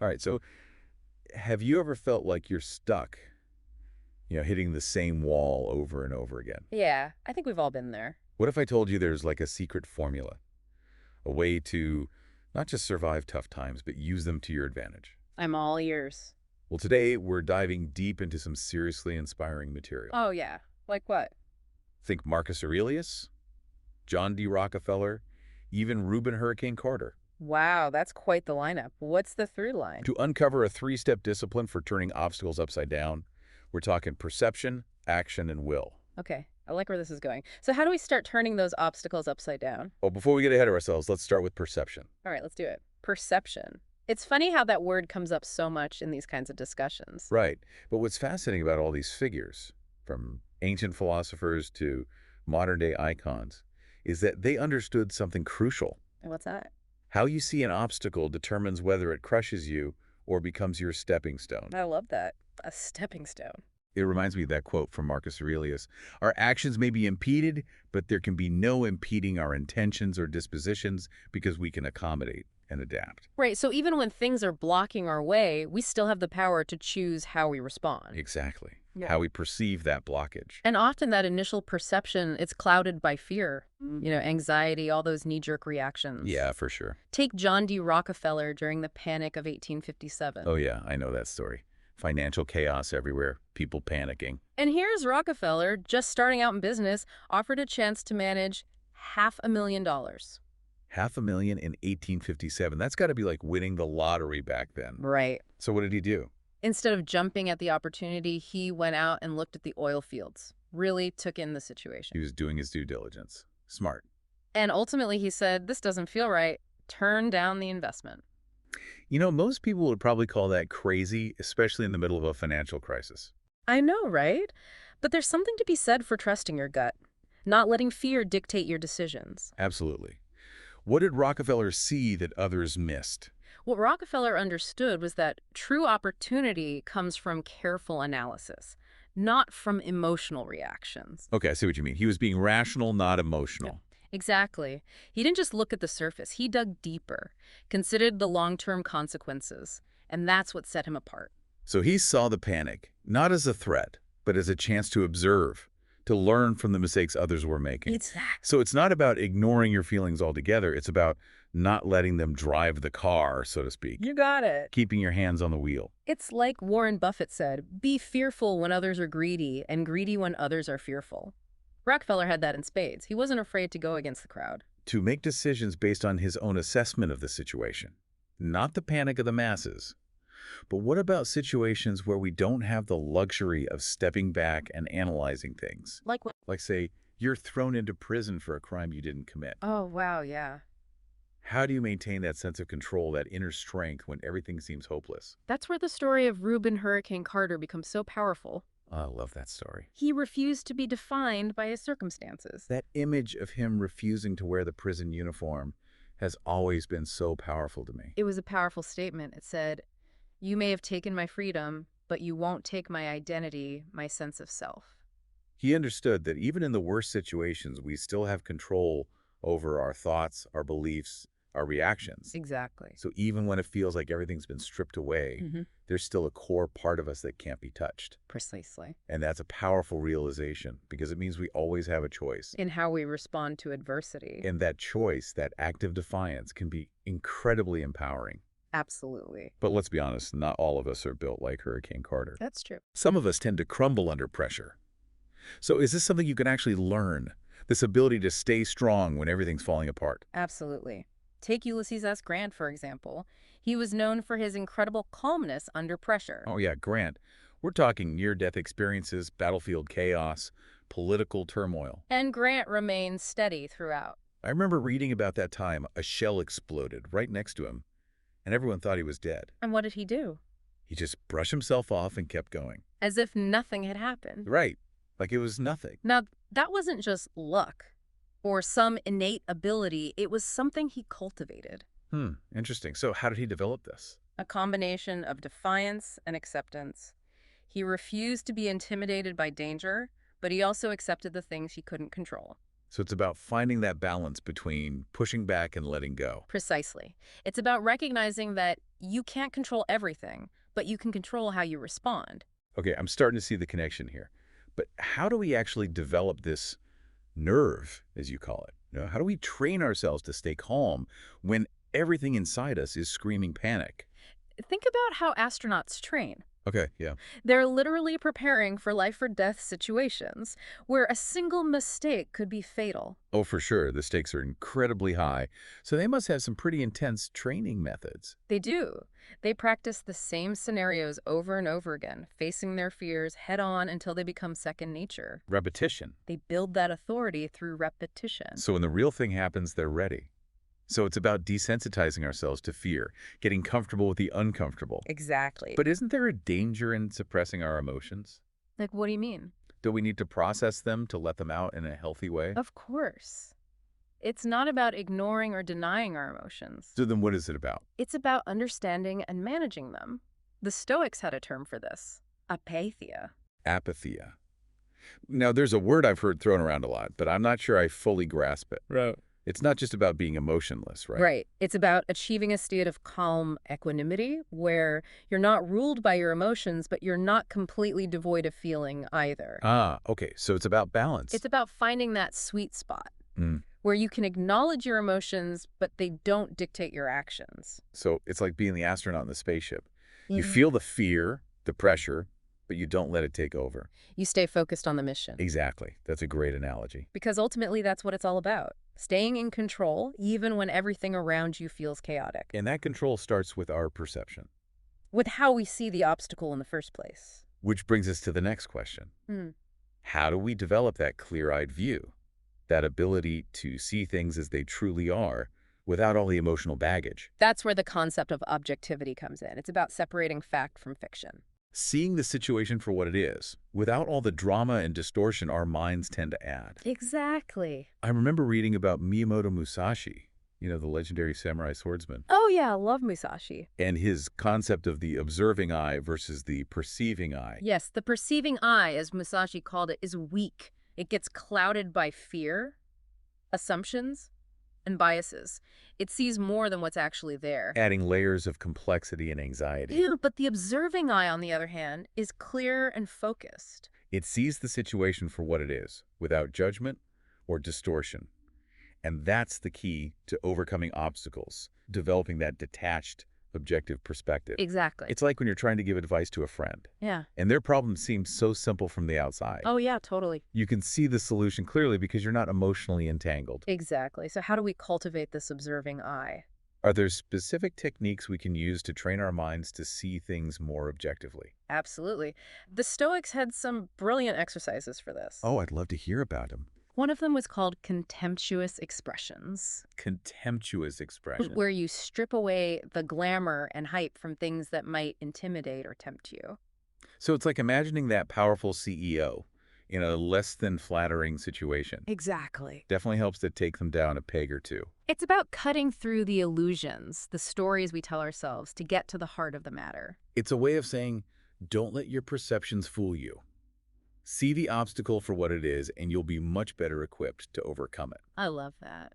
All right, so have you ever felt like you're stuck, hitting the same wall over and over again? Yeah, I think we've all been there. What if I told you there's like a secret formula, a way to not just survive tough times, but use them to your advantage? I'm all ears. Well, today we're diving deep into some seriously inspiring material. Oh, yeah. Like what? Think Marcus Aurelius, John D. Rockefeller, even Rubin Hurricane Carter. Wow, that's quite the lineup. What's the through line? To uncover a three-step discipline for turning obstacles upside down, we're talking perception, action, and will. Okay, I like where this is going. So how do we start turning those obstacles upside down? Well, before we get ahead of ourselves, let's start with perception. All right, let's do it. Perception. It's funny how that word comes up so much in these kinds of discussions. Right. But what's fascinating about all these figures, from ancient philosophers to modern-day icons, is that they understood something crucial. And what's that? How you see an obstacle determines whether it crushes you or becomes your stepping stone. I love that. A stepping stone. It reminds me of that quote from Marcus Aurelius. Our actions may be impeded, but there can be no impeding our intentions or dispositions because we can accommodate and adapt. Right, so even when things are blocking our way, we still have the power to choose how we respond. Exactly. Yeah. How we perceive that blockage. And often that initial perception, it's clouded by fear, anxiety, all those knee-jerk reactions. Yeah, for sure. Take John D. Rockefeller during the Panic of 1857. Oh yeah, I know that story. Financial chaos everywhere, people panicking. And here's Rockefeller, just starting out in business, offered a chance to manage $500,000. $500,000 in 1857. That's got to be like winning the lottery back then. Right. So what did he do? Instead of jumping at the opportunity, he went out and looked at the oil fields, really took in the situation. He was doing his due diligence. Smart. And ultimately he said, this doesn't feel right, turn down the investment. Most people would probably call that crazy, especially in the middle of a financial crisis. I know, right? But there's something to be said for trusting your gut, not letting fear dictate your decisions. Absolutely. What did Rockefeller see that others missed? What Rockefeller understood was that true opportunity comes from careful analysis, not from emotional reactions. Okay, I see what you mean. He was being rational, not emotional. Exactly. He didn't just look at the surface. He dug deeper, considered the long-term consequences, and that's what set him apart. So he saw the panic, not as a threat, but as a chance to observe, to learn from the mistakes others were making. Exactly. So it's not about ignoring your feelings altogether. It's about not letting them drive the car, so to speak. You got it. Keeping your hands on the wheel. It's like Warren Buffett said, be fearful when others are greedy and greedy when others are fearful. Rockefeller had that in spades. He wasn't afraid to go against the crowd. To make decisions based on his own assessment of the situation, not the panic of the masses. But what about situations where we don't have the luxury of stepping back and analyzing things? Like what? Like, say, you're thrown into prison for a crime you didn't commit. Oh, wow, yeah. How do you maintain that sense of control, that inner strength when everything seems hopeless? That's where the story of Rubin Hurricane Carter becomes so powerful. Oh, I love that story. He refused to be defined by his circumstances. That image of him refusing to wear the prison uniform has always been so powerful to me. It was a powerful statement. It said, you may have taken my freedom, but you won't take my identity, my sense of self. He understood that even in the worst situations, we still have control over our thoughts, our beliefs, our reactions. Exactly. So even when it feels like everything's been stripped away, there's still a core part of us that can't be touched. Precisely. And that's a powerful realization because it means we always have a choice. In how we respond to adversity. And that choice, that active defiance, can be incredibly empowering. Absolutely. But let's be honest, not all of us are built like Hurricane Carter. That's true. Some of us tend to crumble under pressure. So is this something you can actually learn? This ability to stay strong when everything's falling apart? Absolutely. Take Ulysses S. Grant, for example. He was known for his incredible calmness under pressure. Oh yeah, Grant. We're talking near-death experiences, battlefield chaos, political turmoil. And Grant remained steady throughout. I remember reading about that time a shell exploded right next to him, and everyone thought he was dead. And what did he do? He just brushed himself off and kept going. As if nothing had happened. Right, like it was nothing. Now, that wasn't just luck or some innate ability. It was something he cultivated. Interesting. So how did he develop this? A combination of defiance and acceptance. He refused to be intimidated by danger, but he also accepted the things he couldn't control. So it's about finding that balance between pushing back and letting go. Precisely. It's about recognizing that You can't control everything, but you can control how you respond. Okay, I'm starting to see the connection here. But how do we actually develop this nerve, as you call it? How do we train ourselves to stay calm when everything inside us is screaming panic? Think about how astronauts train. Okay, yeah. They're literally preparing for life or death situations where a single mistake could be fatal. Oh, for sure. The stakes are incredibly high. So they must have some pretty intense training methods. They do. They practice the same scenarios over and over again, facing their fears head on until they become second nature. Repetition. They build that authority through repetition. So when the real thing happens, they're ready. So it's about desensitizing ourselves to fear, getting comfortable with the uncomfortable. Exactly. But isn't there a danger in suppressing our emotions? Like, what do you mean? Do we need to process them to let them out in a healthy way? Of course. It's not about ignoring or denying our emotions. So then what is it about? It's about understanding and managing them. The Stoics had a term for this, apatheia. Apatheia. Now, there's a word I've heard thrown around a lot, but I'm not sure I fully grasp it. Right. It's not just about being emotionless, right? Right. It's about achieving a state of calm equanimity where you're not ruled by your emotions, but you're not completely devoid of feeling either. Ah, okay. So it's about balance. It's about finding that sweet spot Mm. where you can acknowledge your emotions, but they don't dictate your actions. So it's like being the astronaut in the spaceship. You Mhm. feel the fear, the pressure, but you don't let it take over. You stay focused on the mission. Exactly. That's a great analogy. Because ultimately, that's what it's all about. Staying in control, even when everything around you feels chaotic. And that control starts with our perception. With how we see the obstacle in the first place. Which brings us to the next question. How do we develop that clear-eyed view? That ability to see things as they truly are without all the emotional baggage? That's where the concept of objectivity comes in. It's about separating fact from fiction. Seeing the situation for what it is, without all the drama and distortion our minds tend to add. Exactly. I remember reading about Miyamoto Musashi, the legendary samurai swordsman, Oh yeah, I love Musashi. and his concept of the observing eye versus the perceiving eye. Yes, the perceiving eye, as Musashi called it, is weak. It gets clouded by fear, assumptions, and biases. It sees more than what's actually there. Adding layers of complexity and anxiety. Ew, but the observing eye, on the other hand, is clear and focused. It sees the situation for what it is, without judgment or distortion. And that's the key to overcoming obstacles, developing that detached, objective perspective. Exactly. It's like when you're trying to give advice to a friend, Yeah. and their problem seems so simple from the outside. Oh yeah, totally. You can see the solution clearly because you're not emotionally entangled. Exactly. So how do we cultivate this observing eye? Are there specific techniques we can use to train our minds to see things more objectively? Absolutely. The Stoics had some brilliant exercises for this. Oh, I'd love to hear about them. One of them was called contemptuous expressions, Contemptuous expression. where you strip away the glamour and hype from things that might intimidate or tempt you. So it's like imagining that powerful CEO in a less than flattering situation. Exactly. Definitely helps to take them down a peg or two. It's about cutting through the illusions, the stories we tell ourselves, to get to the heart of the matter. It's a way of saying, don't let your perceptions fool you. See the obstacle for what it is, and you'll be much better equipped to overcome it. I love that.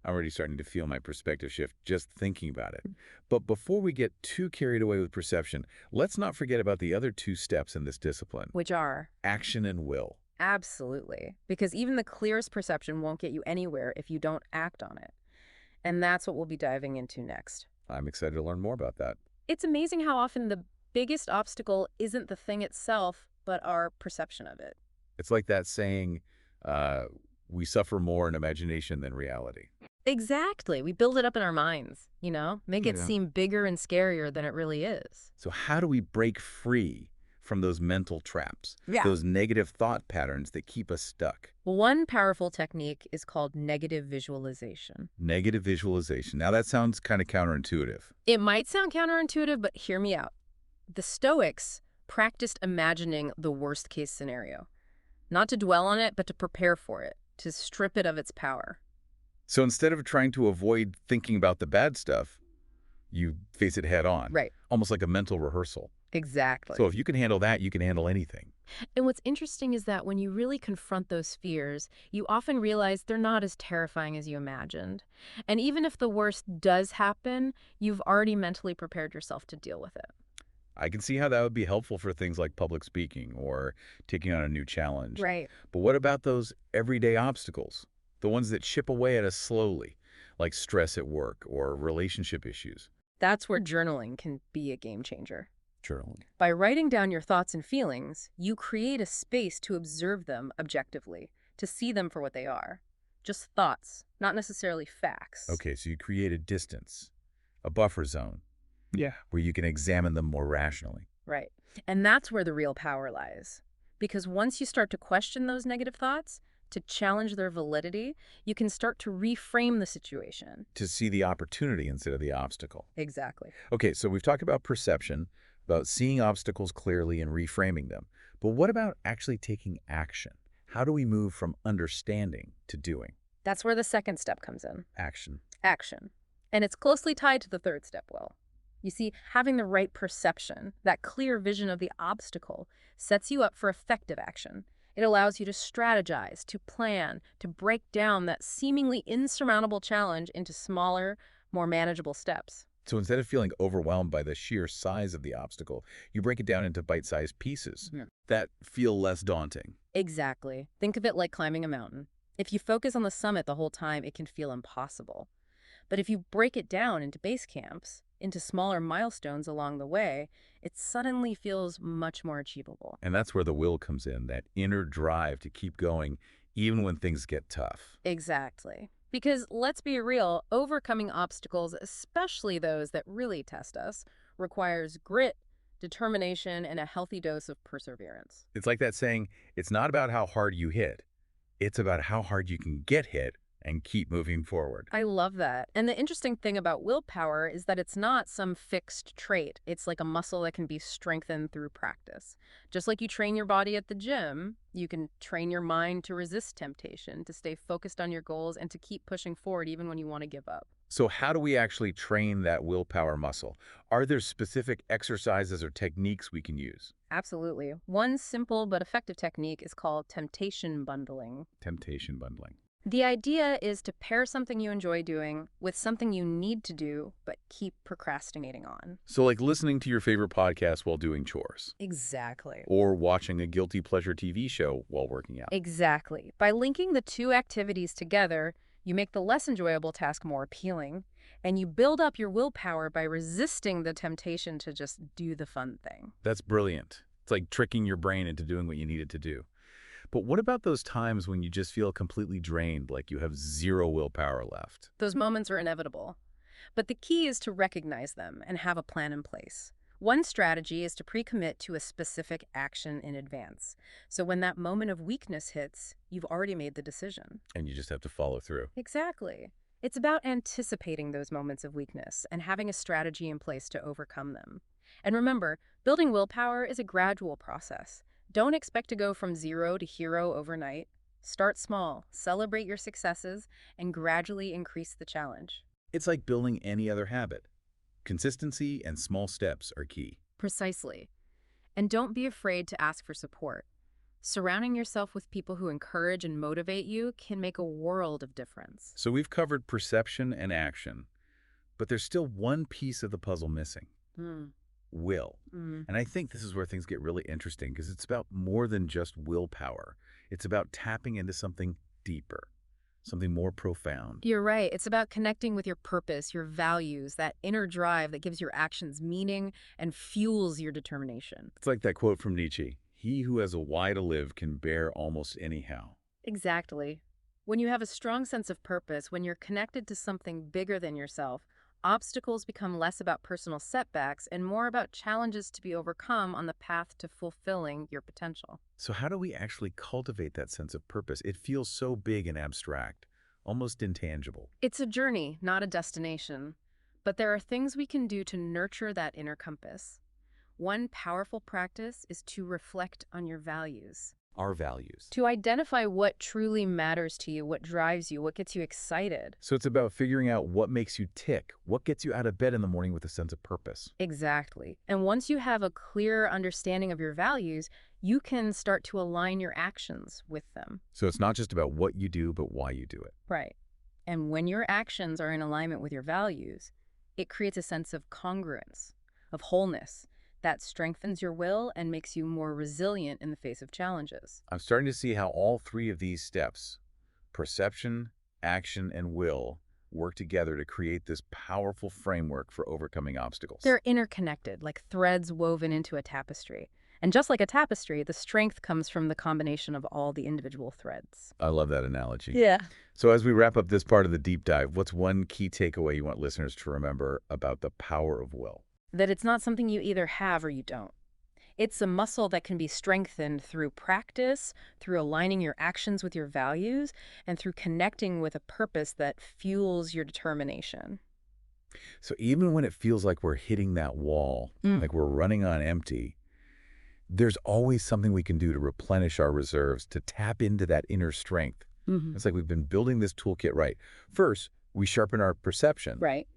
I'm already starting to feel my perspective shift just thinking about it. But before we get too carried away with perception, let's not forget about the other two steps in this discipline: Which are? action and will. Absolutely. Because even the clearest perception won't get you anywhere if you don't act on it. And that's what we'll be diving into next. I'm excited to learn more about that. It's amazing how often the biggest obstacle isn't the thing itself, but our perception of it. It's like that saying, we suffer more in imagination than reality. Exactly. We build it up in our minds, make it Yeah. seem bigger and scarier than it really is. So how do we break free from those mental traps, Yeah. those negative thought patterns that keep us stuck? One powerful technique is called negative visualization. Negative visualization. Now that sounds kind of counterintuitive. It might sound counterintuitive, but hear me out. The Stoics practiced imagining the worst-case scenario. Not to dwell on it, but to prepare for it, to strip it of its power. So instead of trying to avoid thinking about the bad stuff, You face it head on, Right. almost like a mental rehearsal. Exactly. So if you can handle that, you can handle anything. And what's interesting is that when you really confront those fears, you often realize they're not as terrifying as you imagined. And even if the worst does happen, you've already mentally prepared yourself to deal with it. I can see how that would be helpful for things like public speaking or taking on a new challenge. Right. But what about those everyday obstacles? The ones that chip away at us slowly, like stress at work or relationship issues? That's where journaling can be a game changer. Journaling. By writing down your thoughts and feelings, you create a space to observe them objectively, to see them for what they are. Just thoughts, not necessarily facts. Okay, so you create a distance, a buffer zone, Yeah. where you can examine them more rationally. Right. And that's where the real power lies. Because once you start to question those negative thoughts, to challenge their validity, you can start to reframe the situation. To see the opportunity instead of the obstacle. Exactly. Okay, so we've talked about perception, about seeing obstacles clearly and reframing them. But what about actually taking action? How do we move from understanding to doing? That's where the second step comes in. Action. Action. And it's closely tied to the third step, Will. You see, having the right perception, that clear vision of the obstacle, sets you up for effective action. It allows you to strategize, to plan, to break down that seemingly insurmountable challenge into smaller, more manageable steps. So instead of feeling overwhelmed by the sheer size of the obstacle, you break it down into bite-sized pieces that feel less daunting. Exactly. Think of it like climbing a mountain. If you focus on the summit the whole time, it can feel impossible. But if you break it down into base camps, into smaller milestones along the way, it suddenly feels much more achievable. And that's where the will comes in, that inner drive to keep going even when things get tough. Exactly. Because let's be real, overcoming obstacles, especially those that really test us, requires grit, determination, and a healthy dose of perseverance. It's like that saying, it's not about how hard you hit, it's about how hard you can get hit and keep moving forward. I love that. And the interesting thing about willpower is that it's not some fixed trait. It's like a muscle that can be strengthened through practice. Just like you train your body at the gym, you can train your mind to resist temptation, to stay focused on your goals, and to keep pushing forward even when you want to give up. So how do we actually train that willpower muscle? Are there specific exercises or techniques we can use? Absolutely. One simple but effective technique is called temptation bundling. Temptation bundling. The idea is to pair something you enjoy doing with something you need to do but keep procrastinating on. So like listening to your favorite podcast while doing chores, Exactly. or watching a guilty pleasure TV show while working out. Exactly. By linking the two activities together, you make the less enjoyable task more appealing, and you build up your willpower by resisting the temptation to just do the fun thing. That's brilliant. It's like tricking your brain into doing what you need it to do. But what about those times when you just feel completely drained, like you have zero willpower left? Those moments are inevitable. But the key is to recognize them and have a plan in place. One strategy is to pre-commit to a specific action in advance. So when that moment of weakness hits, you've already made the decision. And you just have to follow through. Exactly. It's about anticipating those moments of weakness and having a strategy in place to overcome them. And remember, building willpower is a gradual process. Don't expect to go from zero to hero overnight. Start small, celebrate your successes, and gradually increase the challenge. It's like building any other habit. Consistency and small steps are key. Precisely. And don't be afraid to ask for support. Surrounding yourself with people who encourage and motivate you can make a world of difference. So we've covered perception and action, but there's still one piece of the puzzle missing. Will. And I think this is where things get really interesting because it's about more than just willpower. It's about tapping into something deeper, something more profound. You're right. It's about connecting with your purpose, your values, that inner drive that gives your actions meaning and fuels your determination. It's like that quote from Nietzsche, "He who has a why to live can bear almost anyhow." Exactly. When you have a strong sense of purpose, when you're connected to something bigger than yourself, obstacles become less about personal setbacks and more about challenges to be overcome on the path to fulfilling your potential. So how do we actually cultivate that sense of purpose? It feels so big and abstract, almost intangible. It's a journey, not a destination. But there are things we can do to nurture that inner compass. One powerful practice is to reflect on your values. our values. To identify what truly matters to you, what drives you, what gets you excited. So it's about figuring out what makes you tick, what gets you out of bed in the morning with a sense of purpose. Exactly. And once you have a clear understanding of your values, you can start to align your actions with them. So it's not just about what you do, but why you do it. Right. And when your actions are in alignment with your values, it creates a sense of congruence, of wholeness, that strengthens your will and makes you more resilient in the face of challenges. I'm starting to see how all three of these steps, perception, action, and will, work together to create this powerful framework for overcoming obstacles. They're interconnected, like threads woven into a tapestry. And just like a tapestry, the strength comes from the combination of all the individual threads. I love that analogy. Yeah. So as we wrap up this part of the deep dive, what's one key takeaway you want listeners to remember about the power of will? That it's not something you either have or you don't. It's a muscle that can be strengthened through practice, through aligning your actions with your values, and through connecting with a purpose that fuels your determination. So even when it feels like we're hitting that wall, like we're running on empty, there's always something we can do to replenish our reserves, to tap into that inner strength. It's like we've been building this toolkit right. First, we sharpen our perception. Right.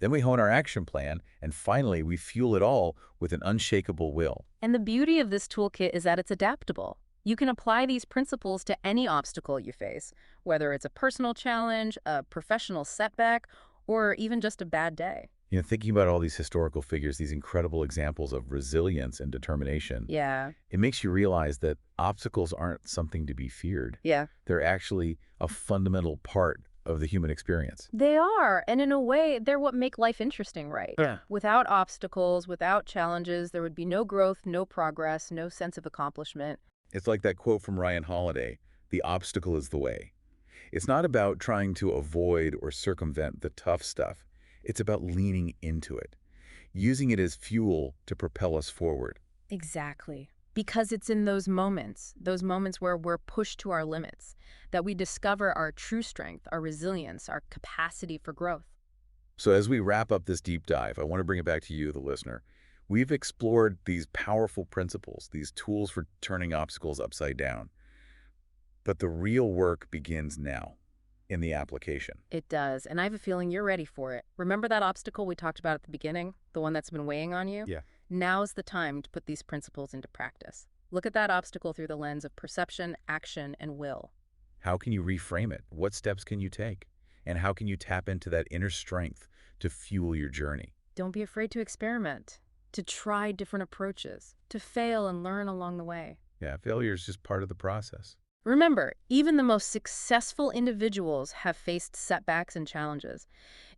Then we hone our action plan, and finally, we fuel it all with an unshakable will. And the beauty of this toolkit is that it's adaptable. You can apply these principles to any obstacle you face, whether it's a personal challenge, a professional setback, or even just a bad day. You know, thinking about all these historical figures, these incredible examples of resilience and determination, Yeah. it makes you realize that obstacles aren't something to be feared. Yeah. They're actually a fundamental part of the human experience. They are, and in a way, they're what make life interesting, right? Yeah. Without obstacles, without challenges, there would be no growth, no progress, no sense of accomplishment. It's like that quote from Ryan Holiday, "The obstacle is the way." It's not about trying to avoid or circumvent the tough stuff. It's about leaning into it, using it as fuel to propel us forward. Exactly. Because it's in those moments where we're pushed to our limits, that we discover our true strength, our resilience, our capacity for growth. So as we wrap up this deep dive, I want to bring it back to you, the listener. We've explored these powerful principles, these tools for turning obstacles upside down. But the real work begins now, in the application. It does, and I have a feeling you're ready for it. Remember that obstacle we talked about at the beginning? The one that's been weighing on you? Yeah. Now's the time to put these principles into practice. Look at that obstacle through the lens of perception, action, and will. How can you reframe it? What steps can you take? And how can you tap into that inner strength to fuel your journey? Don't be afraid to experiment, to try different approaches, to fail and learn along the way. Yeah, failure is just part of the process. Remember, even the most successful individuals have faced setbacks and challenges.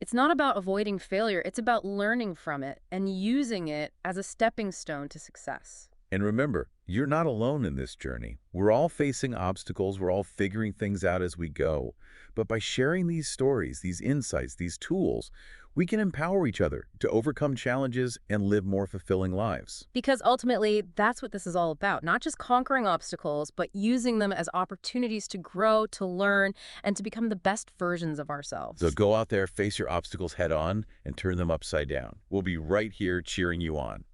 It's not about avoiding failure, it's about learning from it and using it as a stepping stone to success. And remember, you're not alone in this journey. We're all facing obstacles. We're all figuring things out as we go. But by sharing these stories, these insights, these tools, we can empower each other to overcome challenges and live more fulfilling lives. Because ultimately, that's what this is all about. Not just conquering obstacles, but using them as opportunities to grow, to learn, and to become the best versions of ourselves. So go out there, face your obstacles head on, and turn them upside down. We'll be right here cheering you on.